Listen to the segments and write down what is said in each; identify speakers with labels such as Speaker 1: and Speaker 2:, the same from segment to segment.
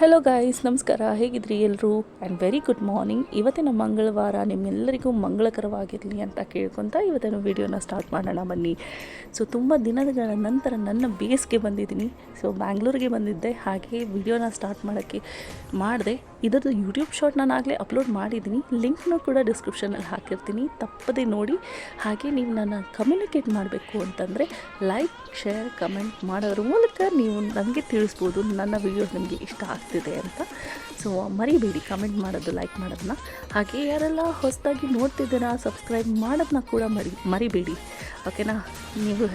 Speaker 1: Hello guys, ನಮಸ್ಕಾರ. ಹೇಗಿದ್ರಿ ಎಲ್ಲರೂ? And very good morning. ಇವತ್ತಿನ ಮಂಗಳವಾರ ನಿಮ್ಮೆಲ್ಲರಿಗೂ ಮಂಗಳಕರವಾಗಿರಲಿ ಅಂತ ಕೇಳ್ಕೊತ ಇವತ್ತಿನ ವೀಡಿಯೋನ ಸ್ಟಾರ್ಟ್ ಮಾಡೋಣ ಬನ್ನಿ. ಸೊ ತುಂಬ ದಿನಗಳ ನಂತರ ನನ್ನ ಬೇಸ್ಗೆ ಬಂದಿದ್ದೀನಿ. ಸೊ ಬ್ಯಾಂಗ್ಳೂರಿಗೆ ಬಂದಿದ್ದೆ, ಹಾಗೆ ವಿಡಿಯೋನ ಸ್ಟಾರ್ಟ್ ಮಾಡಿದೆ. ಇದರದ್ದು ಯೂಟ್ಯೂಬ್ ಶಾರ್ಟ್ ನಾನು ಆಗಲೇ ಅಪ್ಲೋಡ್ ಮಾಡಿದ್ದೀನಿ, ಲಿಂಕ್ನೂ ಕೂಡ ಡಿಸ್ಕ್ರಿಪ್ಷನಲ್ಲಿ ಹಾಕಿರ್ತೀನಿ, ತಪ್ಪದೆ ನೋಡಿ. ಹಾಗೆ ನೀವು ನನ್ನ ಕಮ್ಯುನಿಕೇಟ್ ಮಾಡಬೇಕು ಅಂತಂದರೆ ಲೈಕ್, ಶೇರ್, ಕಮೆಂಟ್ ಮಾಡೋದ್ರ ಮೂಲಕ ನೀವು ನನಗೆ ತಿಳಿಸ್ಬೋದು ನನ್ನ ವೀಡಿಯೋಸ್ ನಿಮಗೆ ಇಷ್ಟ ಆಗ್ತಿದೆ ಅಂತ. ಸೊ ಮರಿಬೇಡಿ ಕಮೆಂಟ್ ಮಾಡೋದು, ಲೈಕ್ ಮಾಡೋದನ್ನ. ಹಾಗೆ ಯಾರೆಲ್ಲ ಹೊಸದಾಗಿ ನೋಡ್ತಿದ್ದೀರಾ ಸಬ್ಸ್ಕ್ರೈಬ್ ಮಾಡೋದನ್ನ ಕೂಡ ಮರಿಬೇಡಿ, ಓಕೆನಾ? ನೀವು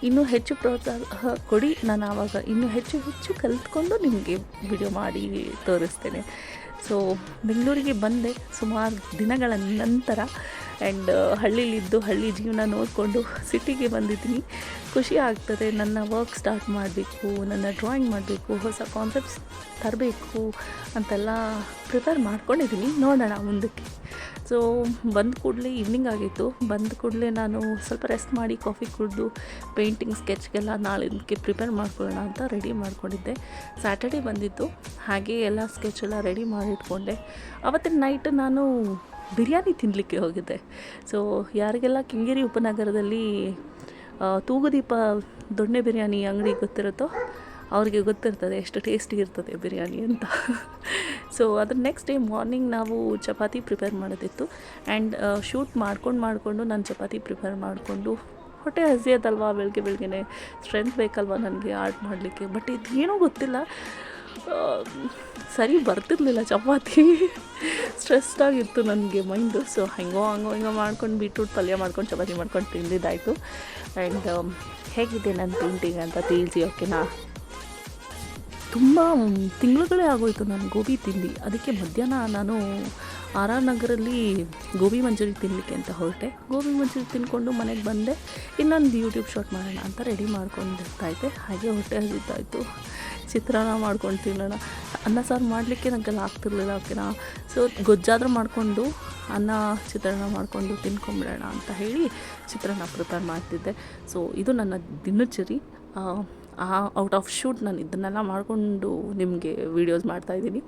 Speaker 1: ಇನ್ನೂ ಹೆಚ್ಚು ಪ್ರೋತ್ಸಾಹ ಕೊಡಿ. ನಾನು ಆವಾಗ ಇನ್ನೂ ಹೆಚ್ಚು ಕಲಿತ್ಕೊಂಡು ನಿಮಗೆ ವಿಡಿಯೋ ಮಾಡಿ ತೋರಿಸ್ತೇನೆ. ಸೊ ಬೆಂಗಳೂರಿಗೆ ಬಂದೆ ಸುಮಾರು ದಿನಗಳ ನಂತರ. ಆ್ಯಂಡ್ ಹಳ್ಳಿಲಿದ್ದು ಹಳ್ಳಿ ಜೀವನ ನೋಡಿಕೊಂಡು ಸಿಟಿಗೆ ಬಂದಿದ್ದೀನಿ. ಖುಷಿ ಆಗ್ತದೆ. ನನ್ನ ವರ್ಕ್ ಸ್ಟಾರ್ಟ್ ಮಾಡಬೇಕು, ನನ್ನ ಡ್ರಾಯಿಂಗ್ ಮಾಡಬೇಕು, ಹೊಸ ಕಾನ್ಸೆಪ್ಟ್ಸ್ ತರಬೇಕು ಅಂತೆಲ್ಲ ಪ್ರಿಪೇರ್ ಮಾಡ್ಕೊಂಡಿದ್ದೀನಿ. ನೋಡೋಣ ಮುಂದಕ್ಕೆ. ಸೊ ಬಂದ ಕೂಡಲೇ ಈವ್ನಿಂಗ್ ಆಗಿತ್ತು. ಬಂದ ಕೂಡಲೇ ನಾನು ಸ್ವಲ್ಪ ರೆಸ್ಟ್ ಮಾಡಿ ಕಾಫಿ ಕುಡಿದು ಪೇಂಟಿಂಗ್ ಸ್ಕೆಚ್ಗೆಲ್ಲ ನಾಳಿದ್ದಕ್ಕೆ ಪ್ರಿಪೇರ್ ಮಾಡ್ಕೊಳ್ಳೋಣ ಅಂತ ರೆಡಿ ಮಾಡ್ಕೊಂಡಿದ್ದೆ. ಸ್ಯಾಟರ್ಡೇ ಬಂದಿತ್ತು, ಹಾಗೆ ಎಲ್ಲ ಸ್ಕೆಚೆಲ್ಲ ರೆಡಿ ಮಾಡಿಟ್ಕೊಂಡೆ. ಆವತ್ತಿನ ನೈಟ್ ನಾನು ಬಿರಿಯಾನಿ ತಿನ್ನಲಿಕ್ಕೆ ಹೋಗಿದ್ದೆ. ಸೊ ಯಾರಿಗೆಲ್ಲ ಕೆಂಗೇರಿ ಉಪನಗರದಲ್ಲಿ ತೂಗುದೀಪ ದೊಣ್ಣೆ ಬಿರಿಯಾನಿ ಅಂಗಡಿ ಗೊತ್ತಿರುತ್ತೋ ಅವ್ರಿಗೆ ಗೊತ್ತಿರ್ತದೆ ಎಷ್ಟು ಟೇಸ್ಟಿ ಇರ್ತದೆ ಬಿರಿಯಾನಿ ಅಂತ. ಸೊ ಅದ್ರ ನೆಕ್ಸ್ಟ್ ಡೇ ಮಾರ್ನಿಂಗ್ ನಾವು ಚಪಾತಿ ಪ್ರಿಪೇರ್ ಮಾಡೋದಿತ್ತು. ಆ್ಯಂಡ್ ಶೂಟ್ ಮಾಡ್ಕೊಂಡು ನಾನು ಚಪಾತಿ ಪ್ರಿಪೇರ್ ಮಾಡಿಕೊಂಡು, ಹೊಟ್ಟೆ ಹಸಿಯೋದಲ್ವ, ಬೆಳಗ್ಗೆ ಸ್ಟ್ರೆಂತ್ ಬೇಕಲ್ವ ನನಗೆ ಆರ್ಟ್ ಮಾಡಲಿಕ್ಕೆ. ಬಟ್ ಇದೇನೋ ಗೊತ್ತಿಲ್ಲ, ಸರಿ ಬರ್ತಿರ್ಲಿಲ್ಲ ಚಪಾತಿ. ಸ್ಟ್ರೆಸ್ಡಾಗಿತ್ತು ನನಗೆ ಮೈಂಡು. ಸೊ ಹಿಂಗೋ ಮಾಡ್ಕೊಂಡು ಬೀಟ್ರೂಟ್ ಪಲ್ಯ ಮಾಡ್ಕೊಂಡು ಚಪಾತಿ ಮಾಡ್ಕೊಂಡು ತಿಂದಿದ್ದಾಯಿತು. ಆ್ಯಂಡ್ ಹೇಗಿದೆ ನನ್ನ ಪೇಂಟಿಂಗ್ ಅಂತ ತಿಳಿಸಿ, ಓಕೆನಾ? ತುಂಬ ತಿಂಗಳುಗಳೇ ಆಗೋಯಿತು ನಾನು ಗೋಬಿ ತಿಂದು. ಅದಕ್ಕೆ ಮಧ್ಯಾಹ್ನ ನಾನು RR ನಗರಲ್ಲಿ ಗೋಬಿ ಮಂಚೂರಿ ತಿನ್ನಲಿಕ್ಕೆ ಅಂತ ಹೊರಟೆ. ಗೋಬಿ ಮಂಚೂರಿ ತಿಂದ್ಕೊಂಡು ಮನೆಗೆ ಬಂದೆ. ಇನ್ನೊಂದು ಯೂಟ್ಯೂಬ್ ಶಾರ್ಟ್ ಮಾಡೋಣ ಅಂತ ರೆಡಿ ಮಾಡ್ಕೊಂಡಿರ್ತಾಯಿದ್ದೆ. ಹಾಗೆ ಹೊಟ್ಟೆ ಹಸಿತಾಯಿತು. ಚಿತ್ರಾನ್ನ ಮಾಡ್ಕೊಂಡು ತಿನ್ನೋಣ. ಅನ್ನ ಸಾರು ಮಾಡಲಿಕ್ಕೆ ನನಗೆಲ್ಲ ಆಗ್ತಿರ್ಲಿಲ್ಲ, ಓಕೆನಾ? ಸೊ ಗೊಜ್ಜಾದರೂ ಮಾಡಿಕೊಂಡು ಅನ್ನ ಚಿತ್ರಾನ್ನ ಮಾಡಿಕೊಂಡು ತಿನ್ಕೊಂಬಿಡೋಣ ಅಂತ ಹೇಳಿ ಚಿತ್ರಾನ್ನ ಪ್ರಿಪೇರ್ ಮಾಡ್ತಿದ್ದೆ. ಸೊ ಇದು ನನ್ನ ದಿನಚರಿ. ಔಟ್ ಆಫ್ ಶೂಟ್ ನಾನು ಇದನ್ನೆಲ್ಲ ಮಾಡಿಕೊಂಡು ನಿಮಗೆ ವೀಡಿಯೋಸ್ ಮಾಡ್ತಾಯಿದ್ದೀನಿ.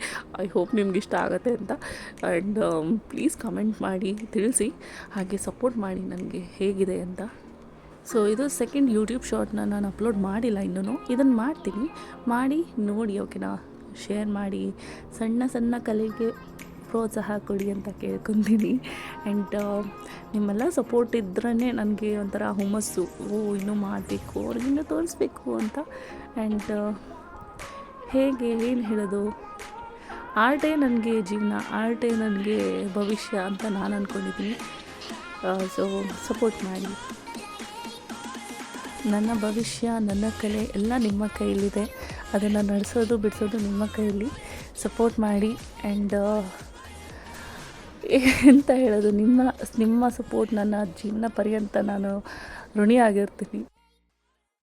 Speaker 1: ಐ ಹೋಪ್ ನಿಮ್ಗೆ ಇಷ್ಟ ಆಗುತ್ತೆ ಅಂತ. ಆ್ಯಂಡ್ ಪ್ಲೀಸ್ ಕಮೆಂಟ್ ಮಾಡಿ ತಿಳಿಸಿ, ಹಾಗೆ ಸಪೋರ್ಟ್ ಮಾಡಿ ನನಗೆ ಹೇಗಿದೆ ಅಂತ. ಸೊ ಇದು ಸೆಕೆಂಡ್ ಯೂಟ್ಯೂಬ್ ಶಾರ್ಟ್ನ ನಾನು ಅಪ್ಲೋಡ್ ಮಾಡಿಲ್ಲ ಇನ್ನೂ. ಇದನ್ನು ಮಾಡಿ ನೋಡಿ, ಓಕೆನಾ? ಶೇರ್ ಮಾಡಿ, ಸಣ್ಣ ಕಲೆಗೆ ಪ್ರೋತ್ಸಾಹ ಕೊಡಿ ಅಂತ ಕೇಳ್ಕೊತೀನಿ. ಆ್ಯಂಡ್ ನಿಮ್ಮೆಲ್ಲ ಸಪೋರ್ಟ್ ಇದ್ರೇ ನನಗೆ ಒಂಥರ ಹುಮ್ಮಸ್ಸು, ಇನ್ನೂ ಮಾಡಬೇಕು, ಅವ್ರಿಗಿನ್ನೂ ತೋರಿಸ್ಬೇಕು ಅಂತ. ಆ್ಯಂಡ್ ಏನು ಹೇಳೋದು, ಆರ್ಟೇ ನನಗೆ ಜೀವನ, ಆರ್ಟೇ ನನಗೆ ಭವಿಷ್ಯ ಅಂತ ನಾನು ಅಂದ್ಕೊಂಡಿದ್ದೀನಿ. ಸೊ ಸಪೋರ್ಟ್ ಮಾಡಿ. ನನ್ನ ಭವಿಷ್ಯ, ನನ್ನ ಕಲೆ ಎಲ್ಲ ನಿಮ್ಮ ಕೈಯಲ್ಲಿದೆ. ಅದನ್ನು ನಡೆಸೋದು ಬಿಡಿಸೋದು ನಿಮ್ಮ ಕೈಯಲ್ಲಿ. ಸಪೋರ್ಟ್ ಮಾಡಿ. ಆ್ಯಂಡ್ ಎಂತ ಹೇಳೋದು, ನಿಮ್ಮ ಸಪೋರ್ಟ್ ನನ್ನ ಜೀವನ ಪರ್ಯಂತ ನಾನು ಋಣಿಯಾಗಿರ್ತೀನಿ.